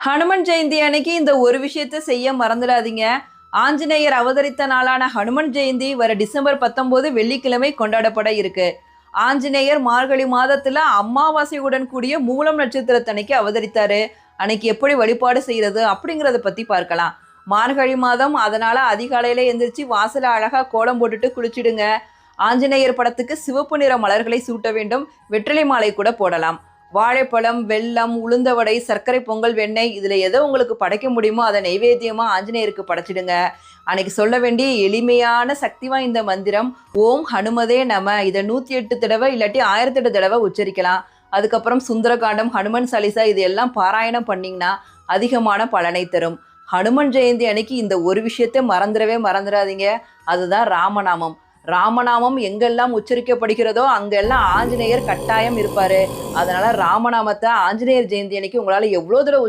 ஹனுமன் ஜெயந்தி அன்னைக்கு இந்த ஒரு விஷயத்த செய்ய மறந்துடாதீங்க. ஆஞ்சநேயர் அவதரித்த நாளான ஹனுமன் ஜெயந்தி வர டிசம்பர் 19 வெள்ளிக்கிழமை கொண்டாடப்பட இருக்கு. ஆஞ்சநேயர் மார்கழி மாதத்துல அமாவாசையுடன் கூடிய மூலம் நட்சத்திரத்தன்னைக்கு அவதரித்தாரு. அன்னைக்கு எப்படி வழிபாடு செய்யறது அப்படிங்கறத பத்தி பார்க்கலாம். மார்கழி மாதம், அதனால அதிகாலையில எந்திரிச்சு வாசல அழகா கோலம் போட்டுட்டு குளிச்சிடுங்க. ஆஞ்சநேயர் படத்துக்கு சிவப்பு நிற மலர்களை சூட்ட வேண்டும். வெற்றிலை மாலை கூட போடலாம். வாழைப்பழம், வெல்லம், உளுந்த வடை, சர்க்கரை பொங்கல், வெண்ணெய், இதில் எதோ உங்களுக்கு படைக்க முடியுமோ அதை நைவேத்தியமாக ஆஞ்சநேயருக்கு படைச்சிடுங்க. அன்னைக்கு சொல்ல வேண்டிய எளிமையான சக்தி வாய்ந்த மந்திரம் ஓம் ஹனுமதே நம. இதை 108 தடவை இல்லாட்டி 1008 தடவை உச்சரிக்கலாம். அதுக்கப்புறம் சுந்தரகாண்டம், ஹனுமன் சாலிசா இது எல்லாம் பாராயணம் பண்ணிங்கன்னா அதிகமான பலனை தரும். ஹனுமன் ஜெயந்தி அன்னைக்கு இந்த ஒரு விஷயத்தை மறந்துடாதீங்க. அதுதான் ராமநாமம். ராமநாமம் எங்கெல்லாம் உச்சரிக்கப்படுகிறதோ அங்கெல்லாம் ஆஞ்சநேயர் கட்டாயம் இருப்பாரு. அதனால ராமநாமத்தை ஆஞ்சநேயர் ஜெயந்தி அன்னைக்கு உங்களால எவ்வளோ தடவை